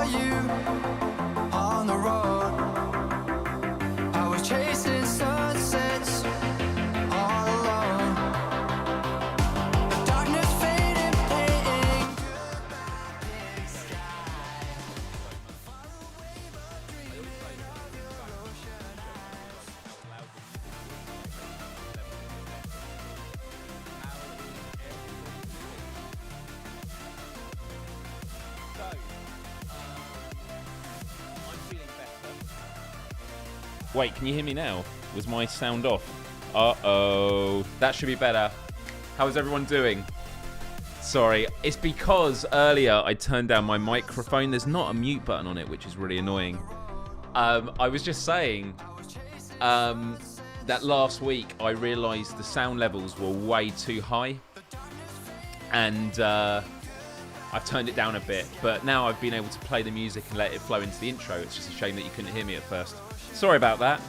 saw you on the road. I was chasing sunsets all alone. The darkness faded, painting goodbye big sky. Far away but dreaming of your ocean eyes. I'm feeling better. Wait, can you hear me now? Was my sound off? Uh-oh. That should be better. How is everyone doing? Sorry, it's because earlier I turned down my microphone. There's not a mute button on it, which is really annoying. I was just saying that last week I realised the sound levels were way too high. And I've turned it down a bit, but now I've been able to play the music and let it flow into the intro. It's just a shame that you couldn't hear me at first. Sorry about that.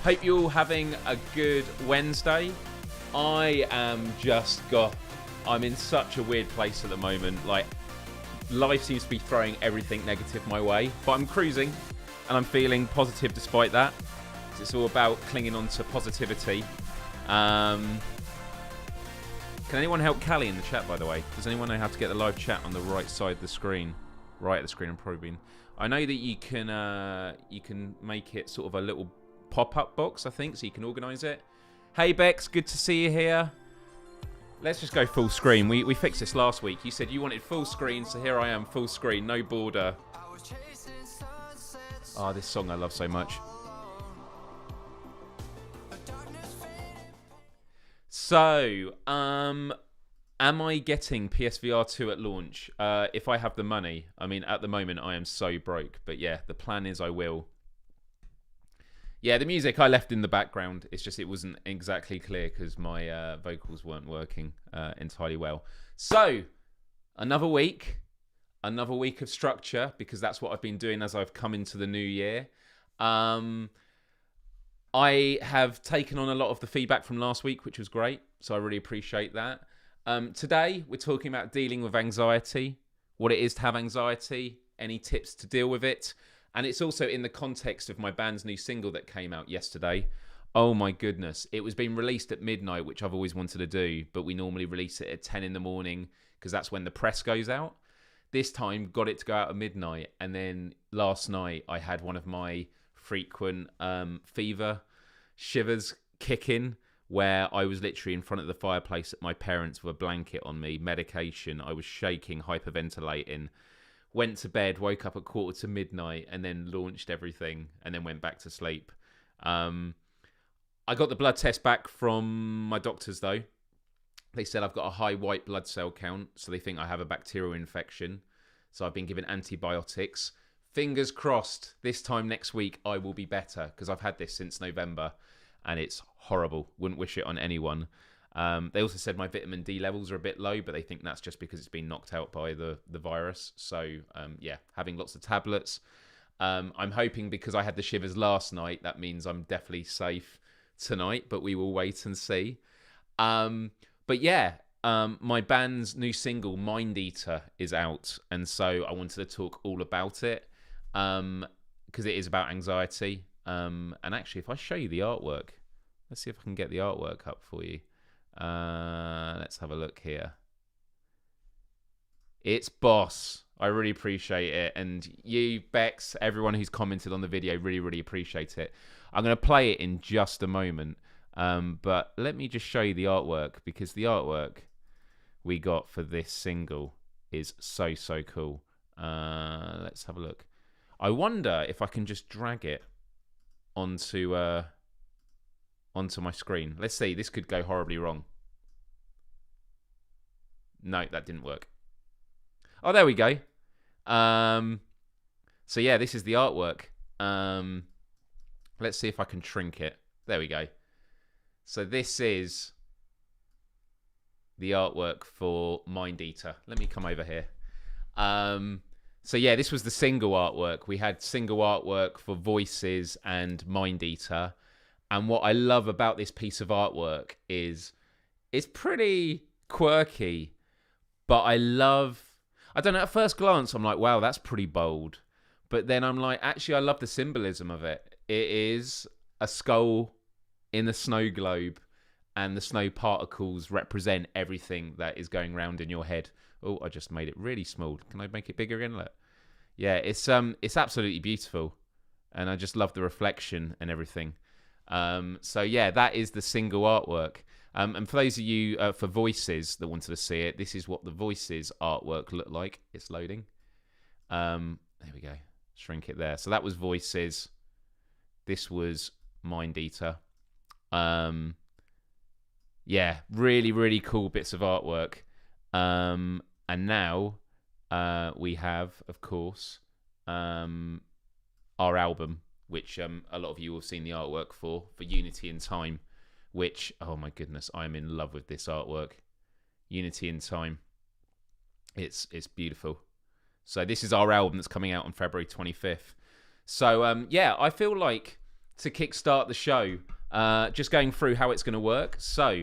Hope you're all having a good Wednesday. I'm in such a weird place at the moment. Like, life seems to be throwing everything negative my way, but I'm cruising and I'm feeling positive despite that. It's all about clinging on to positivity. Can anyone help Callie in the chat, by the way? Does anyone know how to get the live chat on the right side of the screen? Right at the screen, I'm probing. I know that you can make it sort of a little pop-up box, I think, so you can organise it. Hey, Bex, good to see you here. Let's just go full screen. We fixed this last week. You said you wanted full screen, so here I am, full screen, no border. Oh, this song I love so much. So, am I getting PSVR 2 at launch? If I have the money. I mean, at the moment, I am so broke. But yeah, the plan is I will. Yeah, the music I left in the background. It's just it wasn't exactly clear because my vocals weren't working entirely well. So, another week of structure, because that's what I've been doing as I've come into the new year. I have taken on a lot of the feedback from last week, which was great. So I really appreciate that. Today, we're talking about dealing with anxiety, what it is to have anxiety, any tips to deal with it. And it's also in the context of my band's new single that came out yesterday. Oh my goodness. It was being released at midnight, which I've always wanted to do, but we normally release it at 10 in the morning because that's when the press goes out. This time, got it to go out at midnight. And then last night, I had one of my frequent fever shivers kick in, where I was literally in front of the fireplace at my parents with a blanket on me, medication. I was shaking, hyperventilating. Went to bed, woke up at midnight, and then launched everything, and then went back to sleep. I got the blood test back from my doctors, though. They said I've got a high white blood cell count, so they think I have a bacterial infection. So I've been given antibiotics. Fingers crossed, this time next week I will be better, because I've had this since November, and it's horrible. Wouldn't wish it on anyone. They also said my vitamin D levels are a bit low, but they think that's just because it's been knocked out by the virus. So, yeah, having lots of tablets. I'm hoping because I had the shivers last night, that means I'm definitely safe tonight, but we will wait and see. But yeah, my band's new single, Mind Eater, is out. And so I wanted to talk all about it because it is about anxiety. And actually, if I show you the artwork, let's see if I can get the artwork up for you. Let's have a look here. It's boss. I really appreciate it. And you, Bex, everyone who's commented on the video, really, really appreciate it. I'm going to play it in just a moment. But let me just show you the artwork, because the artwork we got for this single is so, so cool. Let's have a look. I wonder if I can just drag it onto my screen. Let's see. This could go horribly wrong. No, that didn't work. Oh, there we go. So yeah, this is the artwork. Let's see if I can shrink it. There we go. So this is the artwork for Mind Eater. Let me come over here. So yeah, this was the single artwork. We had single artwork for Voices and Mind Eater. And what I love about this piece of artwork is it's pretty quirky, but I don't know, at first glance, I'm like, wow, that's pretty bold. But then I'm like, actually, I love the symbolism of it. It is a skull in the snow globe, and the snow particles represent everything that is going round in your head. Oh, I just made it really small. Can I make it bigger again? Look. Yeah, it's absolutely beautiful, and I just love the reflection and everything. So yeah, that is the single artwork. And for those of you for Voices that wanted to see it, this is what the Voices artwork looked like. It's loading. There we go. Shrink it there. So that was Voices. This was Mind Eater. Yeah, really, really cool bits of artwork. And now we have, of course, our album, which a lot of you have seen the artwork for Unity in Time, which, oh my goodness, I'm in love with this artwork. Unity in Time. It's beautiful. So this is our album that's coming out on February 25th. So, yeah, I feel like to kickstart the show, just going through how it's going to work. So,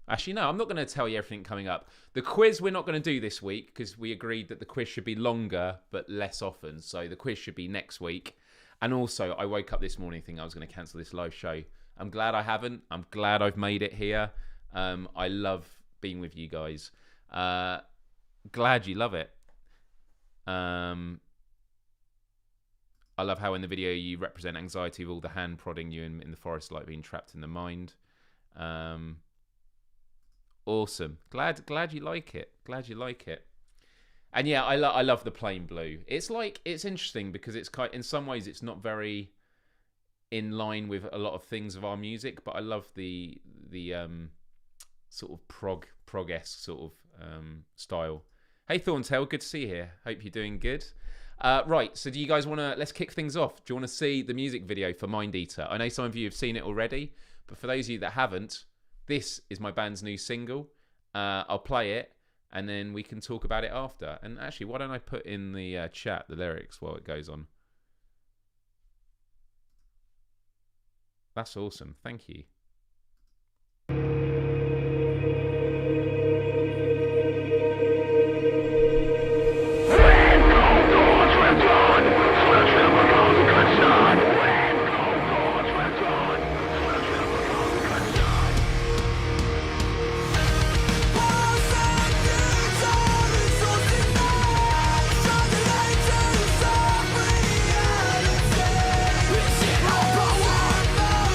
actually, no, I'm not going to tell you everything coming up. The quiz we're not going to do this week because we agreed that the quiz should be longer but less often. So the quiz should be next week. And also, I woke up this morning thinking I was going to cancel this live show. I'm glad I haven't. I'm glad I've made it here. I love being with you guys. Glad you love it. I love how in the video you represent anxiety with all the hand prodding you in the forest like being trapped in the mind. Awesome. Glad you like it. Glad you like it. And yeah, I love the plain blue. It's like, it's interesting because it's in some ways it's not very in line with a lot of things of our music, but I love the sort of prog-esque sort of style. Hey Thorntail, good to see you here. Hope you're doing good. Right, so do you guys want to, let's kick things off. Do you want to see the music video for Mind Eater? I know some of you have seen it already, but for those of you that haven't, this is my band's new single. I'll play it, and then we can talk about it after. And actually, why don't I put in the chat the lyrics while it goes on? That's awesome. Thank you.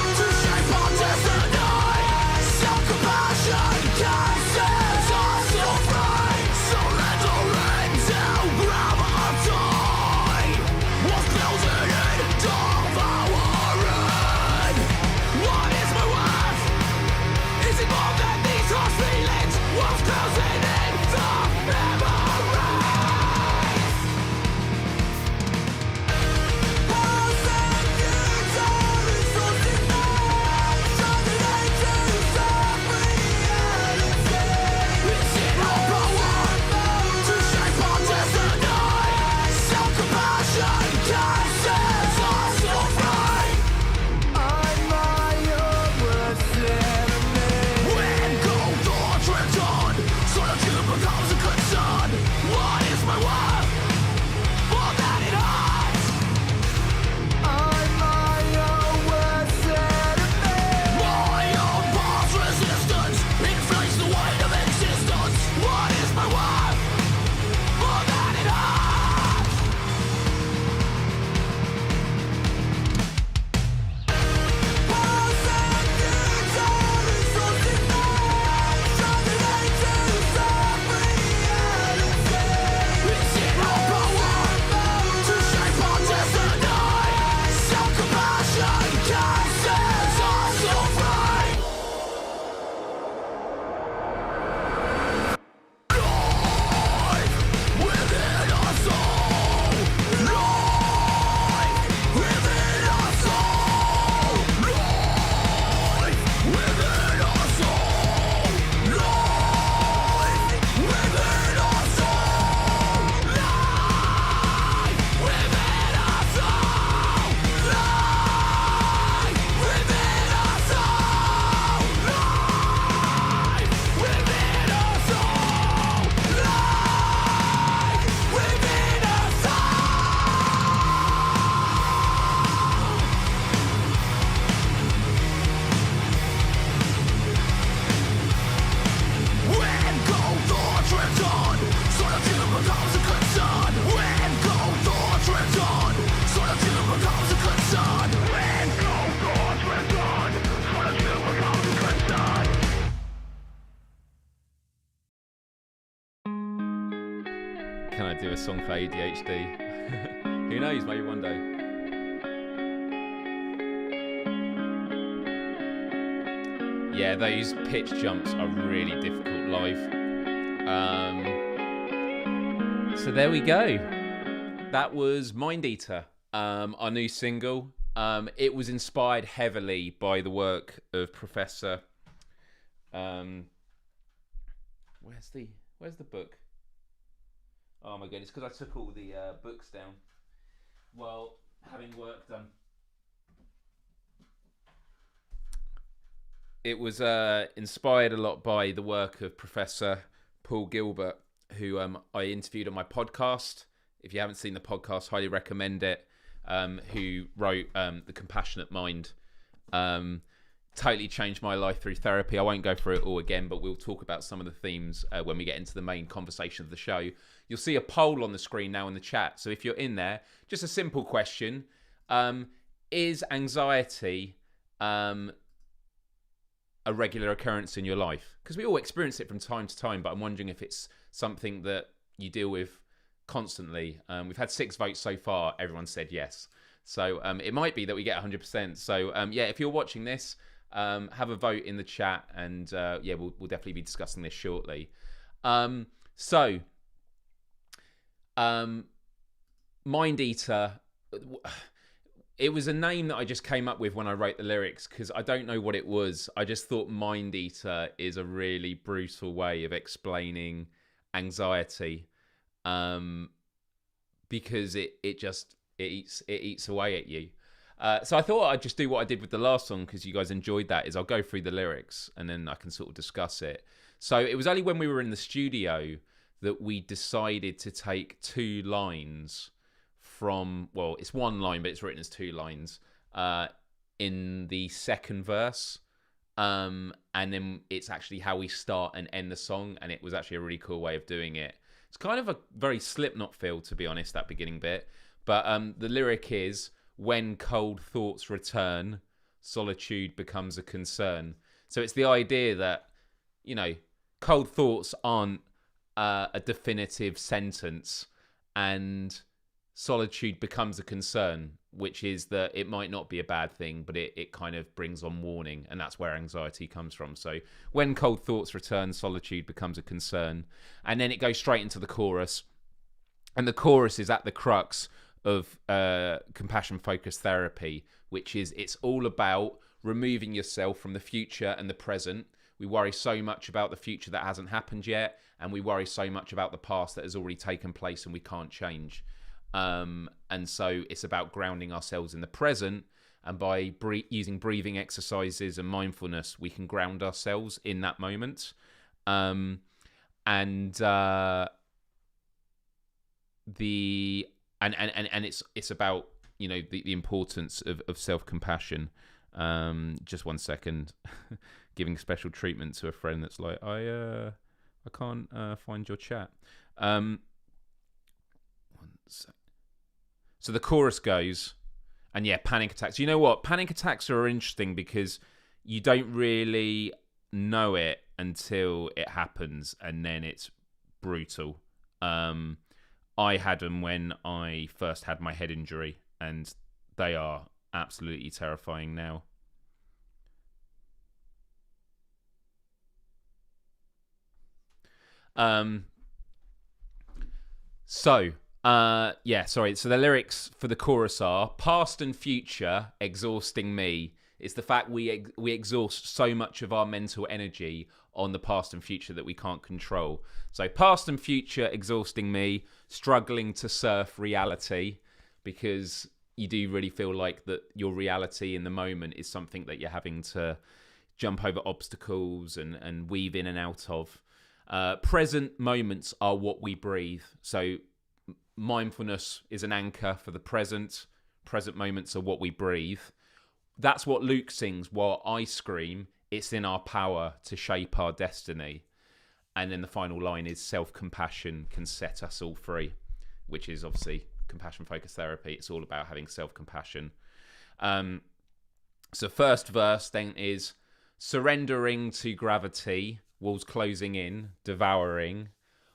To shape our destiny. can I do a song for ADHD? Who knows, maybe one day. Yeah, those pitch jumps are really difficult live. So there we go. That was Mind Eater, our new single. It was inspired heavily by the work of Professor. Where's the book? Oh my goodness, because I took all the books down. Well, having work done. It was inspired a lot by the work of Professor Paul Gilbert, who I interviewed on my podcast. If you haven't seen the podcast, highly recommend it. Who wrote The Compassionate Mind. Totally changed my life through therapy. I won't go through it all again, but we'll talk about some of the themes when we get into the main conversation of the show. You'll see a poll on the screen now in the chat. So if you're in there, just a simple question. Is anxiety a regular occurrence in your life? Because we all experience it from time to time, but I'm wondering if it's something that you deal with constantly. We've had 6 votes so far. Everyone said yes. So it might be that we get 100%. So yeah, if you're watching this, have a vote in the chat, and yeah, we'll definitely be discussing this shortly. Mind Eater, it was a name that I just came up with when I wrote the lyrics, because I don't know what it was. I just thought Mind Eater is a really brutal way of explaining anxiety, because it eats away at you. So I thought I'd just do what I did with the last song, because you guys enjoyed that, is I'll go through the lyrics and then I can sort of discuss it. So it was only when we were in the studio that we decided to take 2 lines from, well, it's 1 line, but it's written as 2 lines in the second verse. And then it's actually how we start and end the song. And it was actually a really cool way of doing it. It's kind of a very Slipknot feel, to be honest, that beginning bit. But the lyric is, when cold thoughts return, solitude becomes a concern. So it's the idea that, you know, cold thoughts aren't a definitive sentence, and solitude becomes a concern, which is that it might not be a bad thing, but it kind of brings on warning, and that's where anxiety comes from. So when cold thoughts return, solitude becomes a concern. And then it goes straight into the chorus, and the chorus is at the crux of compassion-focused therapy, which is, it's all about removing yourself from the future and the present. We worry so much about the future that hasn't happened yet, and we worry so much about the past that has already taken place and we can't change. And so it's about grounding ourselves in the present, and by using breathing exercises and mindfulness, we can ground ourselves in that moment. And it's about, you know, the importance of self-compassion. Just 1 second. Giving special treatment to a friend that's like, I can't find your chat. 1 sec. So the chorus goes, and yeah, panic attacks. You know what? Panic attacks are interesting because you don't really know it until it happens, and then it's brutal. I had them when I first had my head injury, and they are absolutely terrifying now. So the lyrics for the chorus are, past and future exhausting me. It's the fact we exhaust so much of our mental energy on the past and future that we can't control. So past and future exhausting me, struggling to surf reality, because you do really feel like that your reality in the moment is something that you're having to jump over obstacles and weave in and out of. Present moments are what we breathe. So mindfulness is an anchor for the present. Present moments are what we breathe. That's what Luke sings while I scream, it's in our power to shape our destiny. And then the final line is, self-compassion can set us all free, which is obviously compassion-focused therapy. It's all about having self-compassion. So first verse then is, surrendering to gravity, walls closing in, devouring.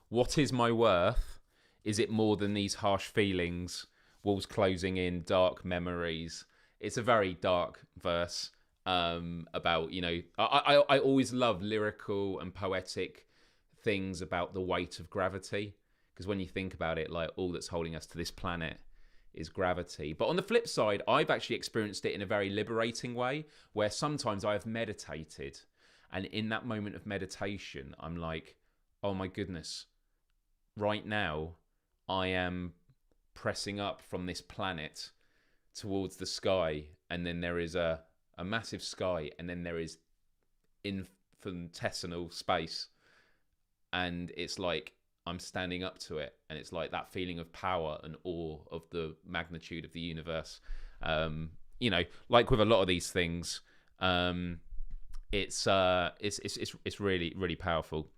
What is my worth? Is it more than these harsh feelings, walls closing in, dark memories? It's a very dark verse about, you know, I always love lyrical and poetic things about the weight of gravity, because when you think about it, like, all that's holding us to this planet is gravity. But on the flip side, I've actually experienced it in a very liberating way, where sometimes I have meditated, and in that moment of meditation, I'm like, oh my goodness, right now I am pressing up from this planet towards the sky, and then there is a massive sky, and then there is infinitesimal space, and it's like I'm standing up to it, and it's like that feeling of power and awe of the magnitude of the universe. You know, like with a lot of these things, it's really, really powerful.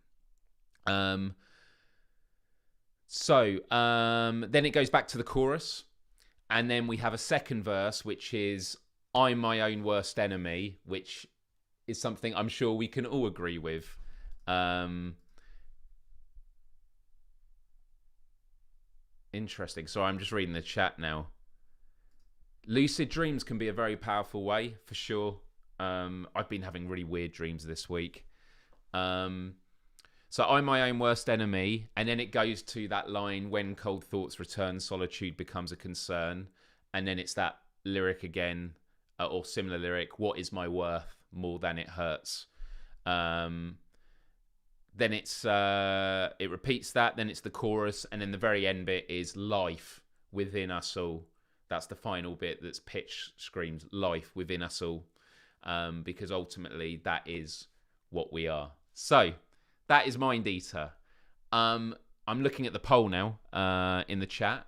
So then it goes back to the chorus, and then we have a second verse, which is I'm my own worst enemy, which is something I'm sure we can all agree with. Interesting. So I'm just reading the chat now. Lucid dreams can be a very powerful way, for sure. I've been having really weird dreams this week. So I'm my own worst enemy, and then it goes to that line, when cold thoughts return, solitude becomes a concern. And then it's that lyric again, or similar lyric, what is my worth more than it hurts? Then it's it repeats that, then it's the chorus, and then the very end bit is life within us all. That's the final bit that's pitch screams life within us all, because ultimately that is what we are. So that is Mind Eater. I'm looking at the poll now in the chat,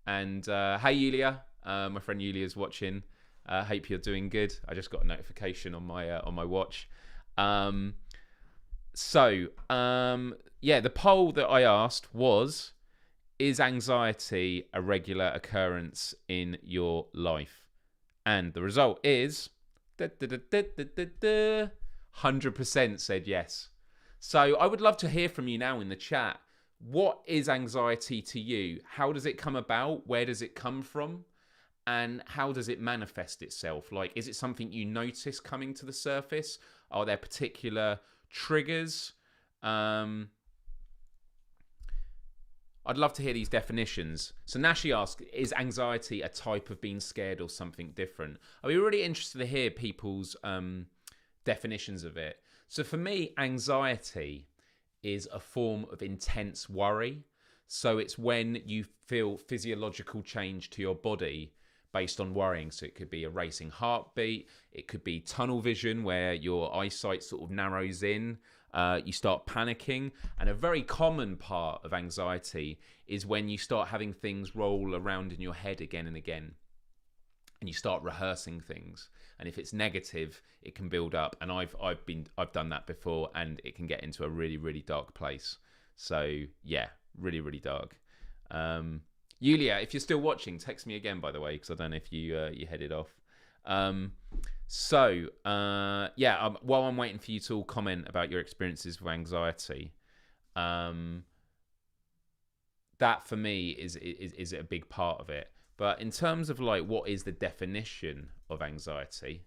and hey Yulia, my friend Yulia's watching. Hope you're doing good. I just got a notification on my watch. So the poll that I asked was, is anxiety a regular occurrence in your life? And the result is 100% said yes. So I would love to hear from you now in the chat. What is anxiety to you? How does it come about? Where does it come from? And how does it manifest itself? Like, is it something you notice coming to the surface? Are there particular triggers? I'd love to hear these definitions. So Nashi asks, is anxiety a type of being scared or something different? I'd be really interested to hear people's definitions of it. So for me, anxiety is a form of intense worry. So it's when you feel physiological change to your body based on worrying. So it could be a racing heartbeat. It could be tunnel vision, where your eyesight sort of narrows in. You start panicking. And a very common part of anxiety is when you start having things roll around in your head again and again, and you start rehearsing things. And if it's negative, it can build up. And I've done that before, and it can get into a really, really dark place. So yeah, really, really dark. Yulia, if you're still watching, text me again, by the way, because I don't know if you headed off. While I'm waiting for you to all comment about your experiences with anxiety, that for me is a big part of it. But in terms of like, what is the definition of anxiety?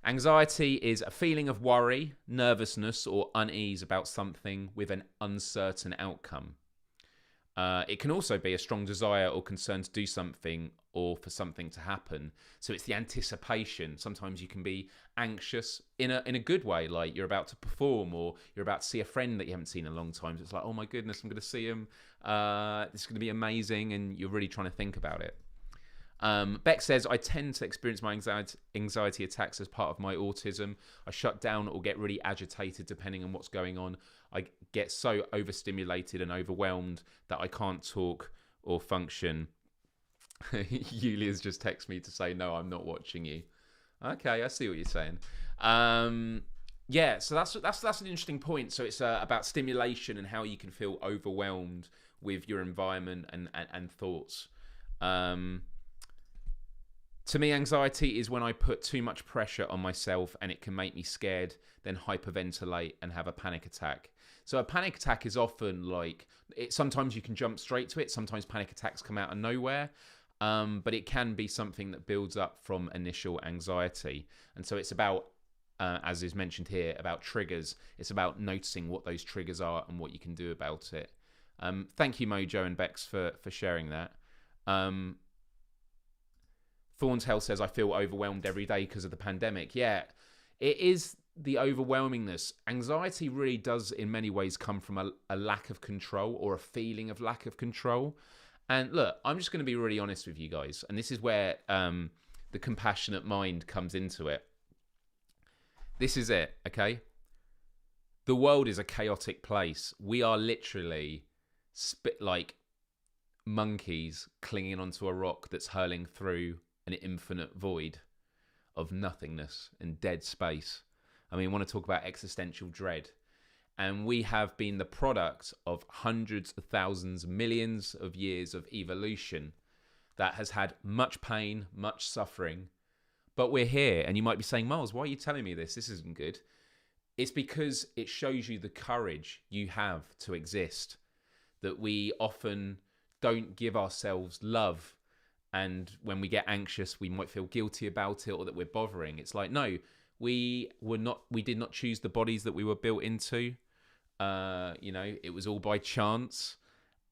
Anxiety is a feeling of worry, nervousness, or unease about something with an uncertain outcome. It can also be a strong desire or concern to do something or for something to happen. So it's the anticipation. Sometimes you can be anxious in a good way, like you're about to perform or you're about to see a friend that you haven't seen in a long time. So it's like, oh my goodness, I'm going to see him. This is going to be amazing, and you're really trying to think about it. Beck says, I tend to experience my anxiety attacks as part of my autism. I shut down or get really agitated depending on what's going on. I get so overstimulated and overwhelmed that I can't talk or function. Yulia's just texted me to say, no, I'm not watching you. Okay, I see what you're saying. So that's an interesting point. So it's about stimulation and how you can feel overwhelmed with your environment and thoughts. To me, anxiety is when I put too much pressure on myself and it can make me scared, then hyperventilate and have a panic attack. So a panic attack is often like, sometimes you can jump straight to it. Sometimes panic attacks come out of nowhere. But it can be something that builds up from initial anxiety. And so it's about, as is mentioned here, about triggers. It's about noticing what those triggers are and what you can do about it. Thank you, Mojo and Bex, for sharing that. Thorns Hell says, I feel overwhelmed every day because of the pandemic. Yeah, it is the overwhelmingness. Anxiety really does, in many ways, come from a lack of control or a feeling of lack of control. And look, I'm just going to be really honest with you guys. And this is where the compassionate mind comes into it. This is it, okay? The world is a chaotic place. We are literally like monkeys clinging onto a rock that's hurling through an infinite void of nothingness and dead space. I mean, I want to talk about existential dread. And we have been the product of hundreds of thousands, millions of years of evolution that has had much pain, much suffering. But we're here. And you might be saying, Myles, why are you telling me this? This isn't good. It's because it shows you the courage you have to exist, that we often don't give ourselves love. And when we get anxious, we might feel guilty about it or that we're bothering. It's like, no, we did not choose the bodies that we were built into. It was all by chance.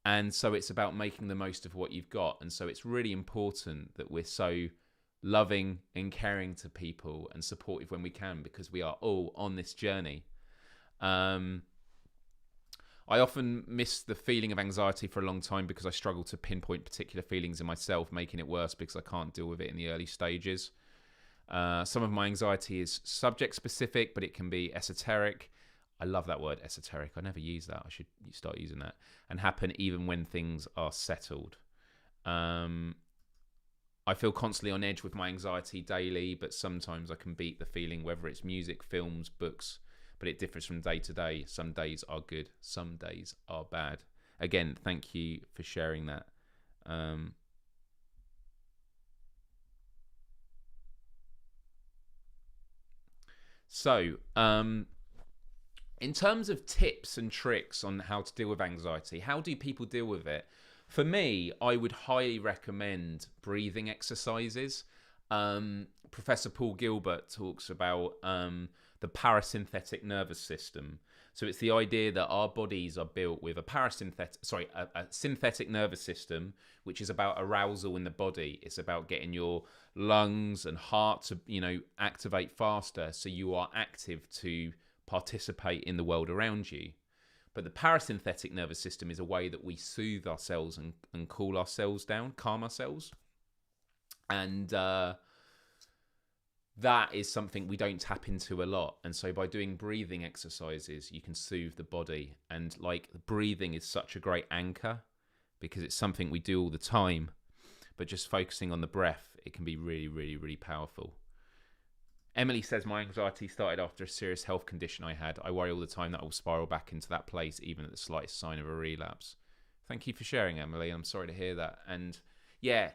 And so it's about making the most of what you've got. And so it's really important that we're so loving and caring to people and supportive when we can, because we are all on this journey. I often miss the feeling of anxiety for a long time because I struggle to pinpoint particular feelings in myself, making it worse because I can't deal with it in the early stages. Some of my anxiety is subject specific, but it can be esoteric. I love that word, esoteric. I never use that. I should start using that. And happen even when things are settled. I feel constantly on edge with my anxiety daily, but sometimes I can beat the feeling, whether it's music, films, books, but it differs from day to day. Some days are good, some days are bad. Again, thank you for sharing that. In terms of tips and tricks on how to deal with anxiety, how do people deal with it? For me, I would highly recommend breathing exercises. Professor Paul Gilbert talks about the parasympathetic nervous system. So it's the idea that our bodies are built with a synthetic nervous system, which is about arousal in the body. It's about getting your lungs and heart to, activate faster, so you are active to participate in the world around you. But the parasympathetic nervous system is a way that we soothe ourselves and cool ourselves down, calm ourselves. And that is something we don't tap into a lot. And so by doing breathing exercises, you can soothe the body. And breathing is such a great anchor because it's something we do all the time. But just focusing on the breath, it can be really, really, really powerful. Emily says, my anxiety started after a serious health condition I had. I worry all the time that I will spiral back into that place, even at the slightest sign of a relapse. Thank you for sharing, Emily. I'm sorry to hear that. And yeah,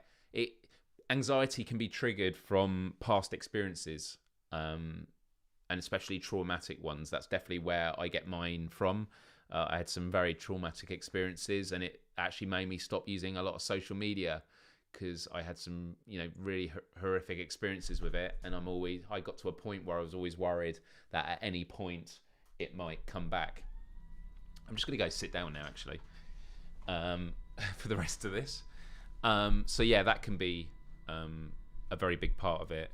anxiety can be triggered from past experiences, and especially traumatic ones. That's definitely where I get mine from. I had some very traumatic experiences, and it actually made me stop using a lot of social media, because I had some, really horrific experiences with it. And I got to a point where I was always worried that at any point it might come back. I'm just going to go sit down now, actually, for the rest of this. So yeah, that can be a very big part of it.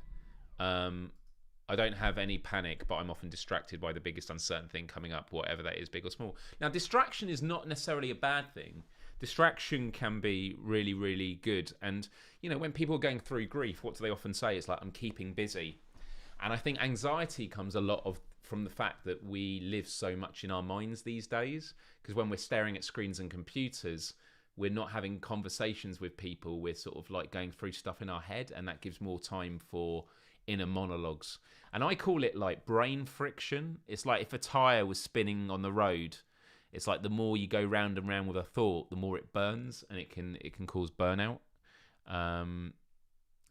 I don't have any panic, but I'm often distracted by the biggest uncertain thing coming up, whatever that is, big or small. Now, distraction is not necessarily a bad thing. Distraction can be really, really good. And, when people are going through grief, what do they often say? It's like, I'm keeping busy. And I think anxiety comes a lot from the fact that we live so much in our minds these days. Because when we're staring at screens and computers, we're not having conversations with people. We're sort of like going through stuff in our head, and that gives more time for inner monologues. And I call it like brain friction. It's like if a tire was spinning on the road, it's like the more you go round and round with a thought, the more it burns, and it can cause burnout.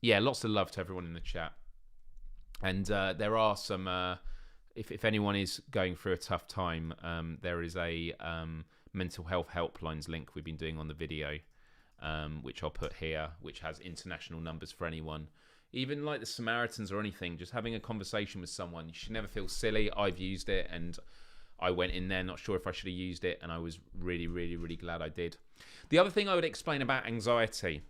yeah, lots of love to everyone in the chat. And there are some, if anyone is going through a tough time, there is a mental health helplines link we've been doing on the video, which I'll put here, which has international numbers for anyone. Even like the Samaritans or anything, just having a conversation with someone. You should never feel silly. I've used it, and I went in there not sure if I should have used it, and I was really, really, really glad I did. The other thing I would explain about anxiety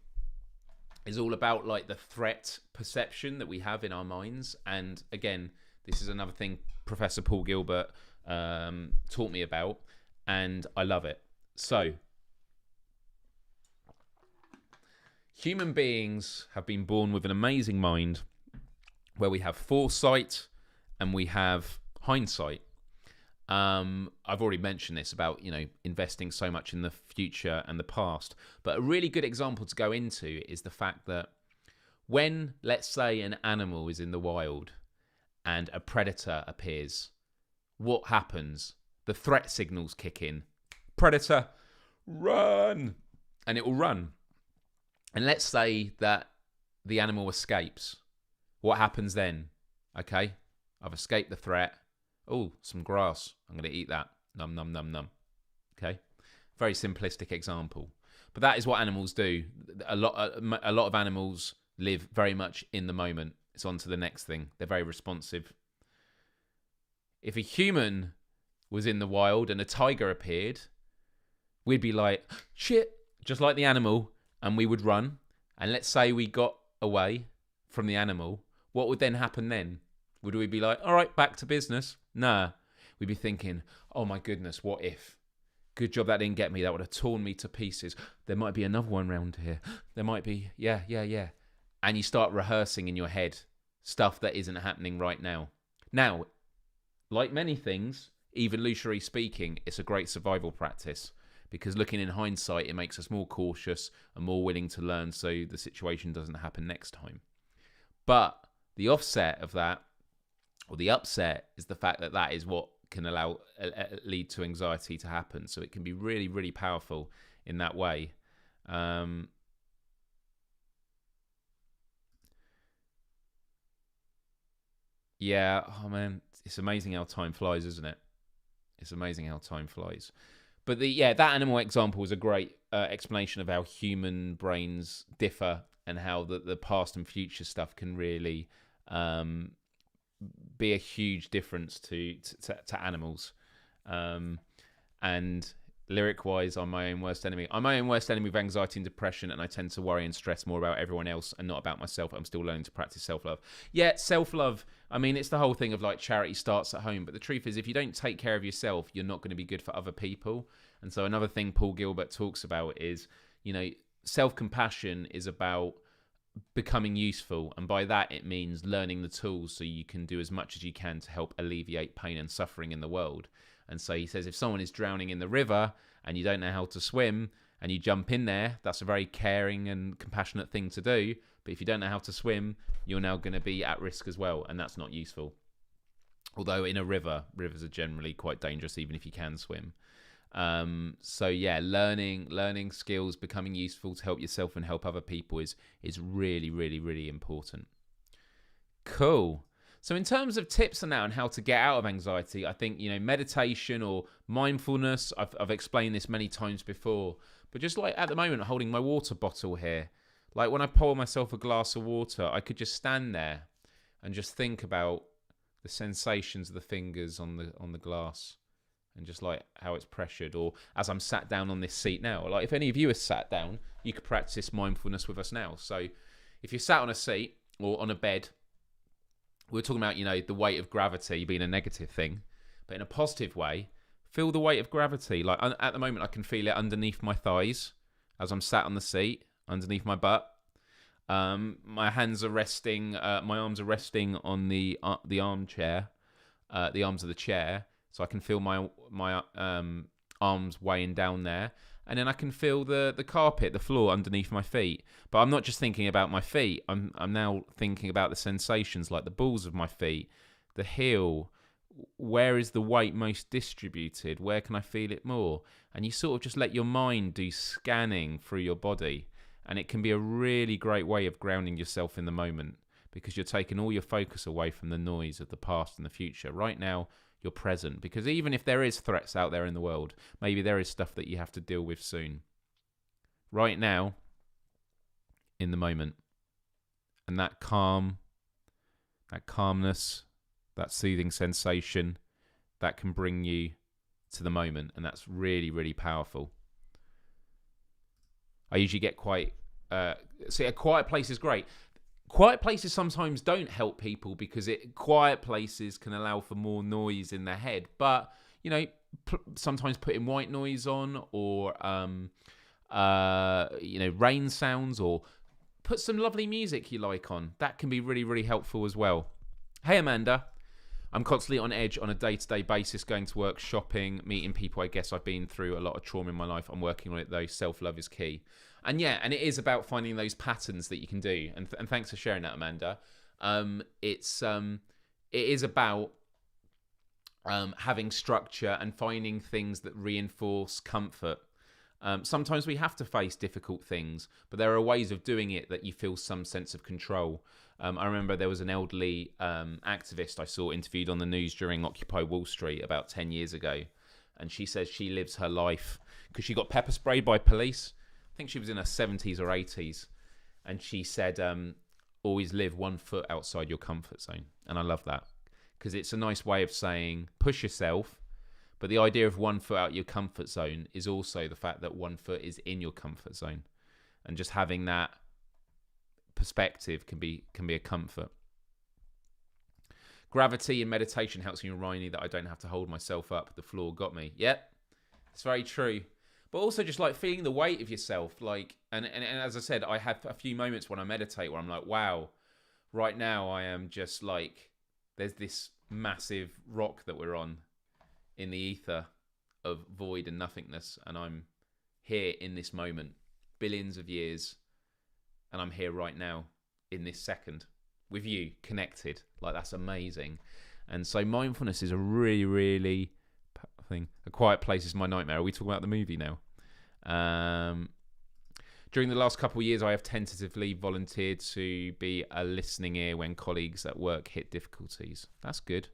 is all about like the threat perception that we have in our minds. And again, this is another thing Professor Paul Gilbert taught me about, and I love it. So, human beings have been born with an amazing mind where we have foresight and we have hindsight. I've already mentioned this about, investing so much in the future and the past. But a really good example to go into is the fact that when, let's say, an animal is in the wild and a predator appears, what happens? The threat signals kick in. Predator, run! And it will run. And let's say that the animal escapes. What happens then? Okay, I've escaped the threat. Oh, some grass. I'm going to eat that. Num, num, num, num. Okay, very simplistic example. But that is what animals do. A lot of animals live very much in the moment. It's on to the next thing. They're very responsive. If a human was in the wild and a tiger appeared, we'd be like, shit, just like the animal, and we would run. And let's say we got away from the animal. What would then happen then? Would we be like, all right, back to business? Nah. We'd be thinking, oh my goodness, what if? Good job that didn't get me. That would have torn me to pieces. There might be another one round here. There might be, yeah. And you start rehearsing in your head stuff that isn't happening right now. Now, like many things, evolutionary speaking, it's a great survival practice, because looking in hindsight, it makes us more cautious and more willing to learn so the situation doesn't happen next time. But the offset of that, or the upset, is the fact that that is what can lead to anxiety to happen. So it can be really, really powerful in that way. Yeah, oh man, it's amazing how time flies, isn't it? It's amazing how time flies. But that animal example was a great explanation of how human brains differ and how the past and future stuff can really be a huge difference to animals. And lyric-wise, I'm my own worst enemy. I'm my own worst enemy with anxiety and depression, and I tend to worry and stress more about everyone else and not about myself. I'm still learning to practice self-love. Yeah, self-love. I mean, it's the whole thing of like charity starts at home. But the truth is, if you don't take care of yourself, you're not going to be good for other people. And so another thing Paul Gilbert talks about is, self-compassion is about becoming useful. And by that, it means learning the tools so you can do as much as you can to help alleviate pain and suffering in the world. And so he says, if someone is drowning in the river and you don't know how to swim and you jump in there, that's a very caring and compassionate thing to do. But if you don't know how to swim, you're now going to be at risk as well. And that's not useful. Although in a river, rivers are generally quite dangerous, even if you can swim. So yeah, learning skills, becoming useful to help yourself and help other people is really, really, really important. Cool. So in terms of tips now on how to get out of anxiety, I think, meditation or mindfulness, I've explained this many times before, but just like at the moment, holding my water bottle here, like when I pour myself a glass of water, I could just stand there and just think about the sensations of the fingers on the glass and just like how it's pressured, or as I'm sat down on this seat now. Like if any of you are sat down, you could practice mindfulness with us now. So if you're sat on a seat or on a bed, we're talking about, the weight of gravity being a negative thing, but in a positive way, feel the weight of gravity. Like at the moment, I can feel it underneath my thighs as I'm sat on the seat, underneath my butt. My hands are resting, my arms are resting on the armchair, the arms of the chair, so I can feel my arms weighing down there. And then I can feel the carpet, the floor underneath my feet. But I'm not just thinking about my feet. I'm now thinking about the sensations, like the balls of my feet, the heel. Where is the weight most distributed? Where can I feel it more? And you sort of just let your mind do scanning through your body. And it can be a really great way of grounding yourself in the moment, because you're taking all your focus away from the noise of the past and the future. Right now, you're present, because even if there is threats out there in the world, maybe there is stuff that you have to deal with soon. Right now, in the moment. And that calmness, that soothing sensation, that can bring you to the moment. And that's really, really powerful. I usually get quite... see, a quiet place is great. Quiet places sometimes don't help people, because quiet places can allow for more noise in their head. But, you know, sometimes putting white noise on, or, you know, rain sounds, or put some lovely music you like on. That can be really, really helpful as well. Hey, Amanda. I'm constantly on edge on a day-to-day basis, going to work, shopping, meeting people. I guess I've been through a lot of trauma in my life. I'm working on it, though. Self-love is key. And yeah, and it is about finding those patterns that you can do. And thanks for sharing that, Amanda. It is about having structure and finding things that reinforce comfort. Sometimes we have to face difficult things, but there are ways of doing it that you feel some sense of control. I remember there was an elderly activist I saw interviewed on the news during Occupy Wall Street about 10 years ago. And she says she lives her life because she got pepper sprayed by police. I think she was in her 70s or 80s. And she said, always live 1 foot outside your comfort zone. And I love that, because it's a nice way of saying push yourself. But the idea of 1 foot out your comfort zone is also the fact that 1 foot is in your comfort zone. And just having that perspective can be a comfort. Gravity and meditation helps me remind me that I don't have to hold myself up. The floor got me. Yep, it's very true. But also just like feeling the weight of yourself. Like, and as I said, I have a few moments when I meditate where I'm like, wow, right now I am just like, there's this massive rock that we're on in the ether of void and nothingness, and I'm here in this moment, billions of years, and I'm here right now in this second with you, connected. Like, that's amazing. And so mindfulness is a really, really thing. A Quiet Place is my nightmare. Are we talking about the movie now? During the last couple of years, I have tentatively volunteered to be a listening ear when colleagues at work hit difficulties. That's good.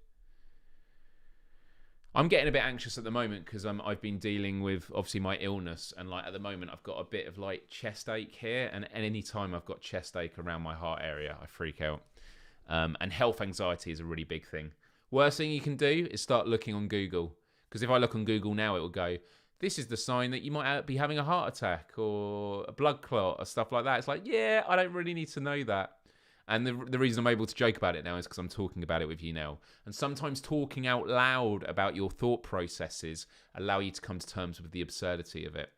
I'm getting a bit anxious at the moment because I've been dealing with obviously my illness, and like at the moment I've got a bit of like chest ache here, and any time I've got chest ache around my heart area, I freak out. And health anxiety is a really big thing. Worst thing you can do is start looking on Google, because if I look on Google now, it will go, this is the sign that you might be having a heart attack or a blood clot or stuff like that. It's like, yeah, I don't really need to know that. And the reason I'm able to joke about it now is because I'm talking about it with you now. And sometimes talking out loud about your thought processes allow you to come to terms with the absurdity of it.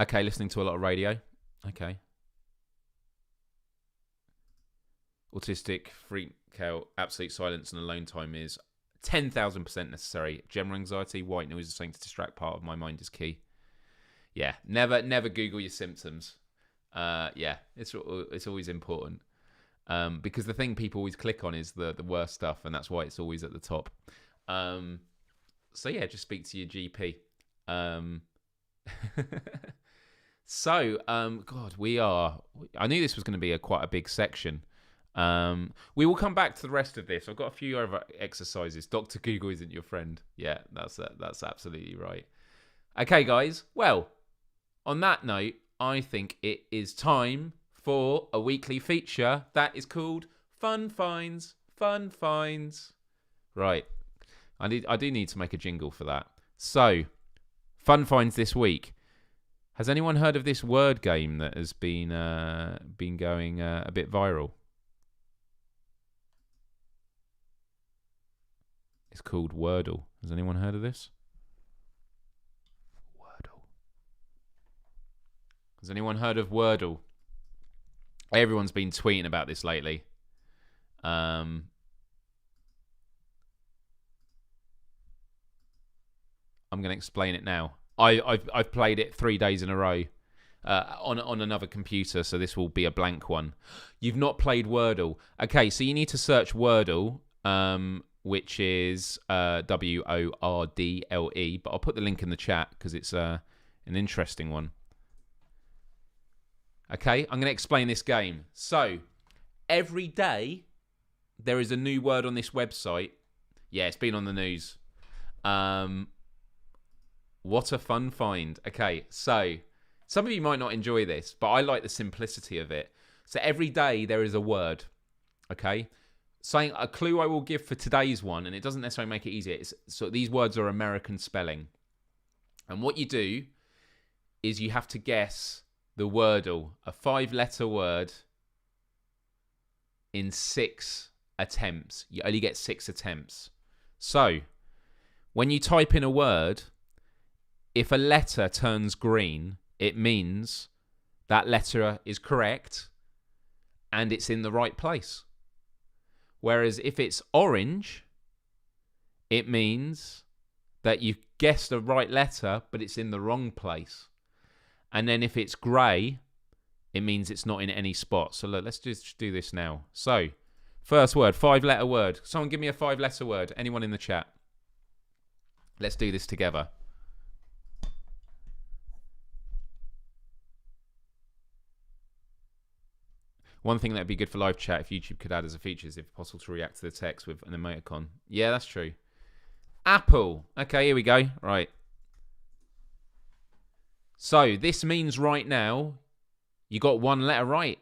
Okay, listening to a lot of radio. Okay. Autistic, freak out, absolute silence and alone time is 10,000% necessary. General anxiety, white noise is something to distract part of my mind is key. Yeah, never Google your symptoms. Yeah, it's always important, because the thing people always click on is the worst stuff, and that's why it's always at the top. So yeah, just speak to your GP. So, God, I knew this was going to be quite a big section. We will come back to the rest of this. I've got a few other exercises. Dr. Google isn't your friend. Yeah, that's absolutely right. Okay, guys. Well, on that note, I think it is time for a weekly feature that is called Fun Finds. Fun Finds. Right. I do need to make a jingle for that. So, Fun Finds this week. Has anyone heard of this word game that has been going a bit viral? It's called Wordle. Has anyone heard of this? Has anyone heard of Wordle? Everyone's been tweeting about this lately. I'm going to explain it now. I've played it 3 days in a row on another computer, so this will be a blank one. You've not played Wordle. Okay, so you need to search Wordle which is WORDLE. But I'll put the link in the chat because it's an interesting one. Okay, I'm going to explain this game. So, every day there is a new word on this website. Yeah, it's been on the news. What a fun find. Okay, so some of you might not enjoy this, but I like the simplicity of it. So every day there is a word. Okay, saying a clue I will give for today's one, and it doesn't necessarily make it easier. So these words are American spelling, and what you do is you have to guess the wordle, a 5-letter word, in 6 attempts. You only get 6 attempts. So when you type in a word, if a letter turns green, it means that letter is correct and it's in the right place. Whereas if it's orange, it means that you've guessed the right letter, but it's in the wrong place. And then if it's grey, it means it's not in any spot. So look, let's just do this now. So, first word, 5-letter word. Someone give me a 5-letter word. Anyone in the chat? Let's do this together. One thing that would be good for live chat if YouTube could add as a feature is if possible to react to the text with an emoticon. Yeah, that's true. Apple. Okay, here we go. Right. So this means right now you got 1 letter right,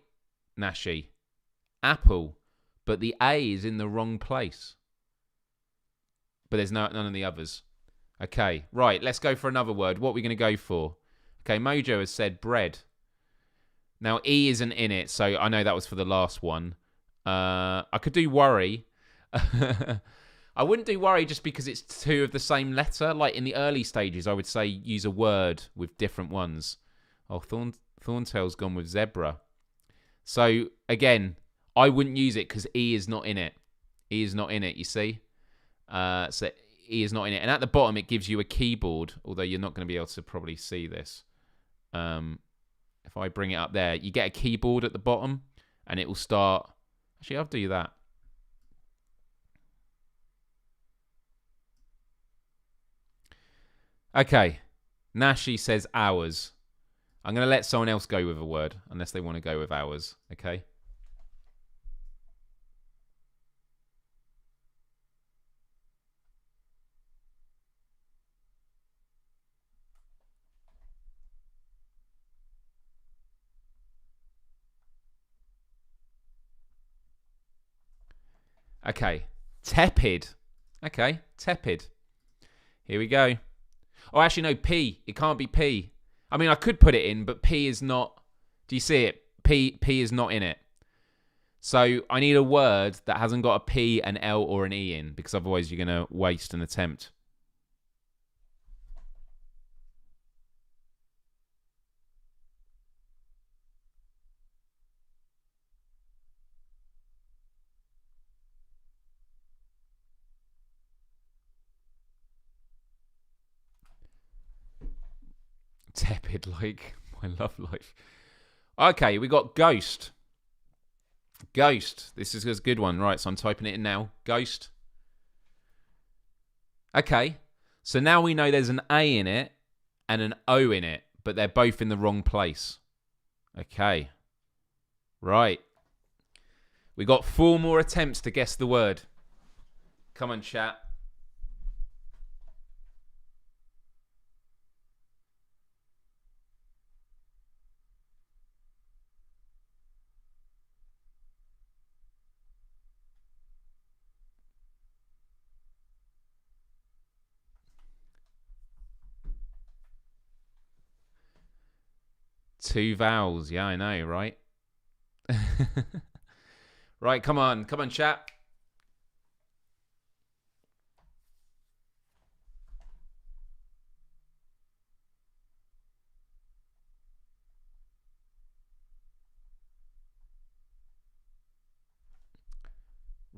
Nashi. Apple. But the A is in the wrong place. But there's none of the others. Okay, right. Let's go for another word. What are we going to go for? Okay, Mojo has said bread. Now, E isn't in it, so I know that was for the last one. I could do worry. I wouldn't do worry just because it's 2 of the same letter. Like in the early stages, I would say use a word with different ones. Oh, Thorntail's gone with zebra. So, again, I wouldn't use it because E is not in it. E is not in it, you see? So E is not in it. And at the bottom, it gives you a keyboard, although you're not going to be able to probably see this. If I bring it up there, you get a keyboard at the bottom, and it will start... Actually, I'll do that. Okay. Nashi says hours. I'm going to let someone else go with a word, unless they want to go with hours. Okay? Okay. Tepid. Okay. Tepid. Here we go. Oh, actually, no, P. It can't be P. I mean, I could put it in, but P is not... Do you see it? P is not in it. So I need a word that hasn't got a P, an L, or an E in, because otherwise you're going to waste an attempt. Tepid, like my love life. Okay, we got ghost. Ghost. This is a good one. Right, so I'm typing it in now. Ghost. Okay, so now we know there's an A in it and an O in it, but they're both in the wrong place. Okay. Right. We got 4 more attempts to guess the word. Come on, chat. Two vowels. Yeah, I know, right? Right, come on, chat.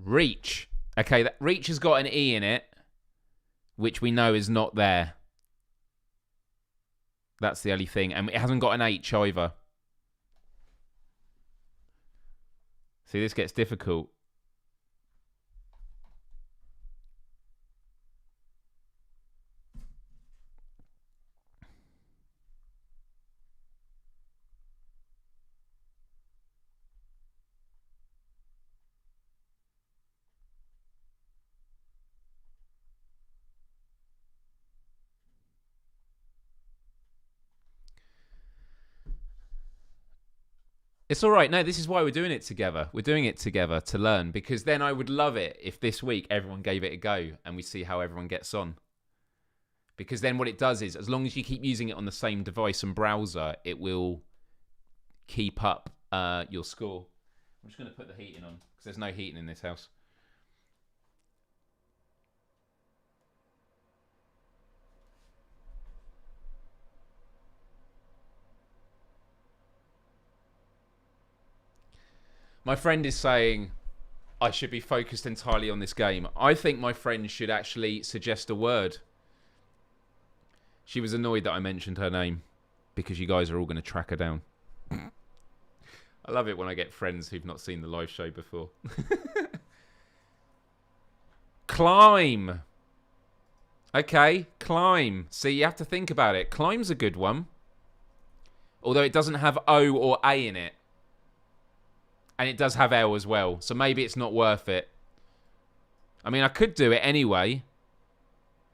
Reach. Okay, that reach has got an E in it, which we know is not there. That's the only thing. And it hasn't got an H either. See, this gets difficult. It's all right. No, this is why we're doing it together. We're doing it together to learn, because then I would love it if this week everyone gave it a go and we see how everyone gets on. Because then what it does is, as long as you keep using it on the same device and browser, it will keep up your score. I'm just going to put the heating on because there's no heating in this house. My friend is saying I should be focused entirely on this game. I think my friend should actually suggest a word. She was annoyed that I mentioned her name because you guys are all going to track her down. I love it when I get friends who've not seen the live show before. Climb. Okay, climb. See, you have to think about it. Climb's a good one. Although it doesn't have O or A in it. And it does have L as well. So maybe it's not worth it. I mean, I could do it anyway.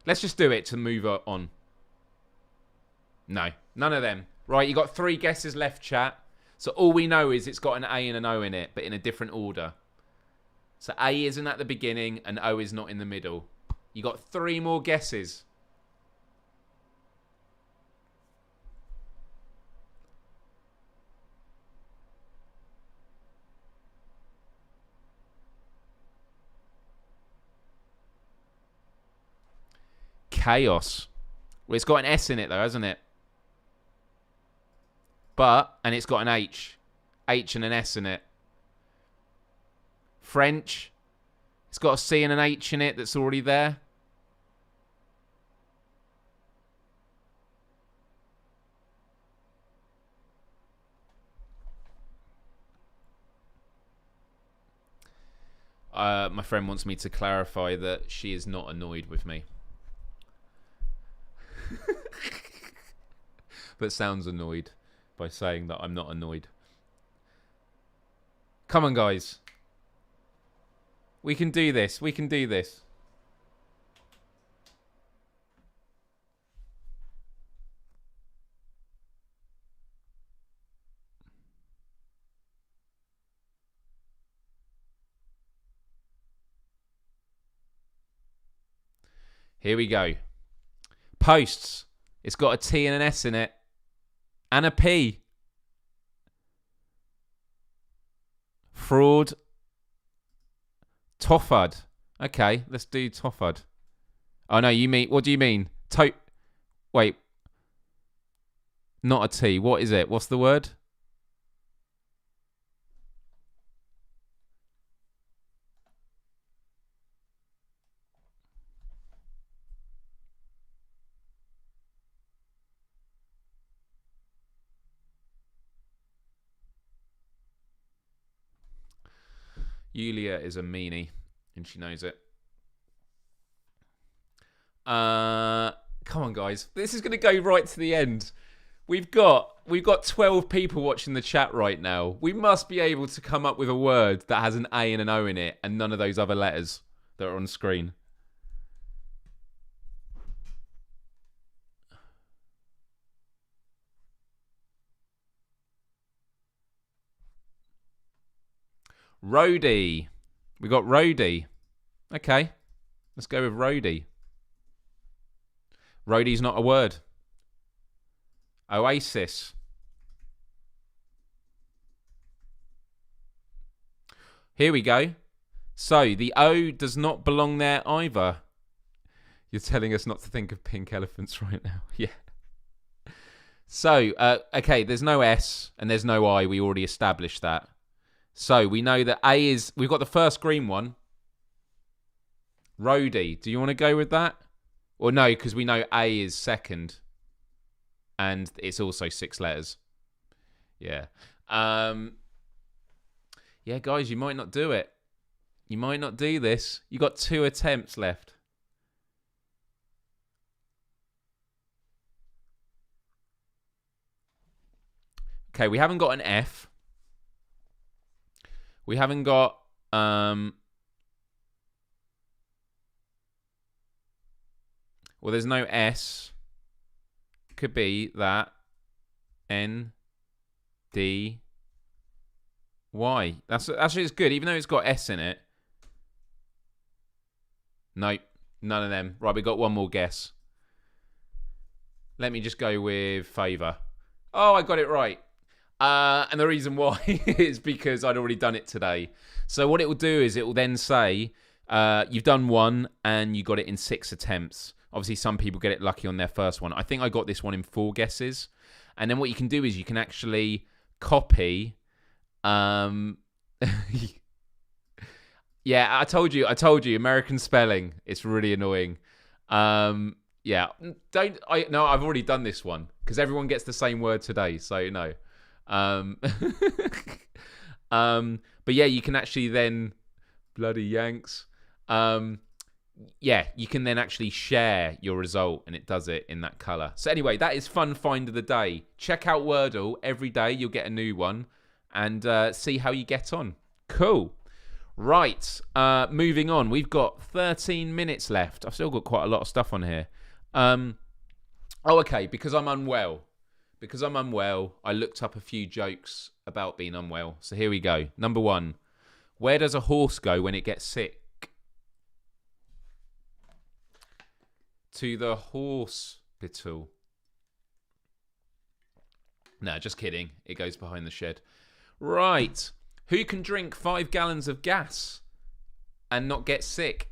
Let's just do it to move on. No, none of them. Right, you got 3 guesses left, chat. So all we know is it's got an A and an O in it, but in a different order. So A isn't at the beginning and O is not in the middle. You got 3 more guesses. Chaos. Well, it's got an S in it though, hasn't it? And it's got an H. H and an S in it. French. It's got a C and an H in it that's already there. My friend wants me to clarify that she is not annoyed with me. But sounds annoyed by saying that I'm not annoyed. Come on, guys. We can do this. We can do this. Here we go. Posts. It's got a T and an S in it. And a P. Fraud. Toffard. Okay, let's do Toffard. Oh, no, you mean... What do you mean? Wait. Not a T. What is it? What's the word? Yulia is a meanie, and she knows it. Come on, guys. This is going to go right to the end. We've got 12 people watching the chat right now. We must be able to come up with a word that has an A and an O in it, and none of those other letters that are on screen. Roadie. We got roadie. Okay. Let's go with roadie. Roadie's not a word. Oasis. Here we go. So, the O does not belong there either. You're telling us not to think of pink elephants right now. Yeah. So, okay, there's no S and there's no I. We already established that. So, we know that A is... We've got the first green one. Roadie. Do you want to go with that? Or no, because we know A is second. And it's also 6 letters. Yeah. Yeah, guys, you might not do it. You might not do this. You got 2 attempts left. Okay, we haven't got an F. We haven't got... Well, there's no S. Could be that. N. D. Why? That's actually, it's good, even though it's got S in it. Nope, none of them. Right, we got one more guess. Let me just go with favour. Oh, I got it right. And the reason why is because I'd already done it today. So what it will do is it will then say, you've done one and you got it in 6 attempts. Obviously, some people get it lucky on their first one. I think I got this one in 4 guesses. And then what you can do is you can actually copy. Yeah, I told you, American spelling. It's really annoying. Yeah, no, I've already done this one because everyone gets the same word today, so no. But yeah, you can actually then bloody Yanks. Yeah, you can then actually share your result, and it does it in that color. So anyway, that is fun find of the day. Check out Wordle every day; you'll get a new one, and see how you get on. Cool. Right, moving on. We've got 13 minutes left. I've still got quite a lot of stuff on here. Okay, because I'm unwell. I looked up a few jokes about being unwell. So here we go. Number 1. Where does a horse go when it gets sick? To the hospital. No, just kidding. It goes behind the shed. Right. Who can drink 5 gallons of gas and not get sick?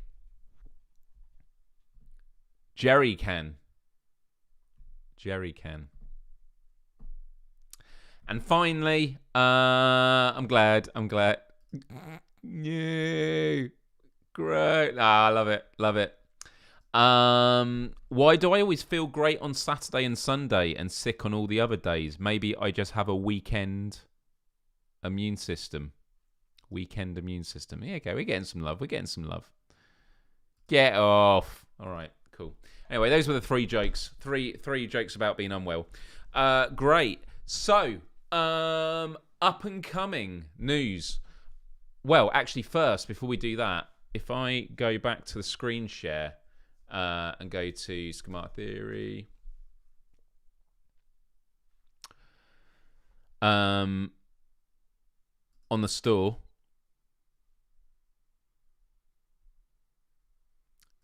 Jerry can. And finally, I'm glad. Yeah, great. I love it. Why do I always feel great on Saturday and Sunday and sick on all the other days? Maybe I just have a weekend immune system. Yeah, okay, we're getting some love. Get off. All right, cool. Anyway, those were the 3 jokes. Three jokes about being unwell. Great. So, up and coming news. Well, actually, first, before we do that, if I go back to the screen share and go to Schematic Theory. On the store.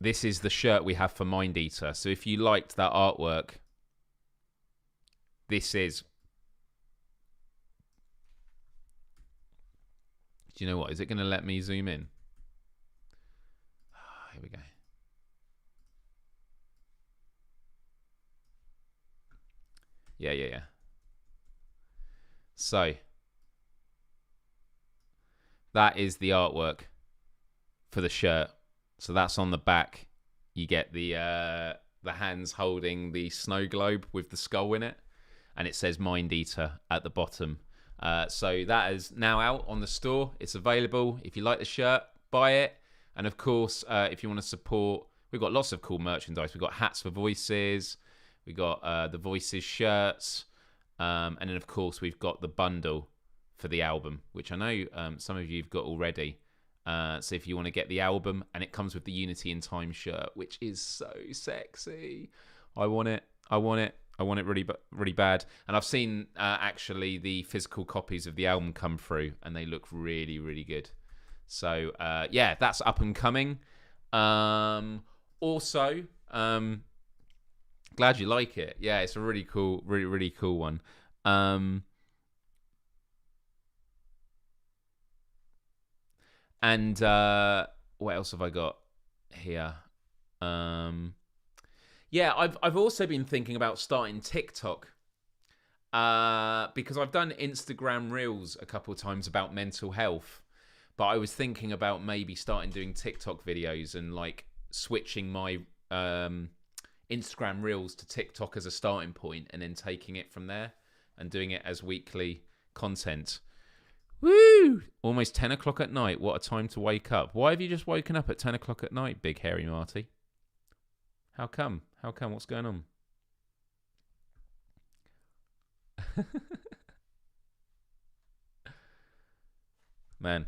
This is the shirt we have for Mind Eater. So if you liked that artwork, this is. Do you know what? Is it going to let me zoom in? Here we go. Yeah. So that is the artwork for the shirt. So that's on the back. You get the hands holding the snow globe with the skull in it, and it says Mind Eater at the bottom. So that is now out on the store. It's available. If you like the shirt, buy it. And of course, if you want to support, we've got lots of cool merchandise. We've got hats for Voices. We've got the Voices shirts. And then, of course, we've got the bundle for the album, which I know some of you have got already. So if you want to get the album, and it comes with the Unity in Time shirt, which is so sexy. I want it really bad. And I've seen actually the physical copies of the album come through, and they look really, really good. So yeah, that's up and coming. Also, glad you like it. Yeah, it's a really cool, really cool one. And what else have I got here? Yeah, I've also been thinking about starting TikTok because I've done Instagram Reels a couple of times about mental health, but I was thinking about maybe starting doing TikTok videos and like switching my Instagram Reels to TikTok as a starting point and then taking it from there and doing it as weekly content. Woo! Almost 10 o'clock at night. What a time to wake up. Why have you just woken up at 10 o'clock at night, Big Hairy Marty? How come? What's going on? Man.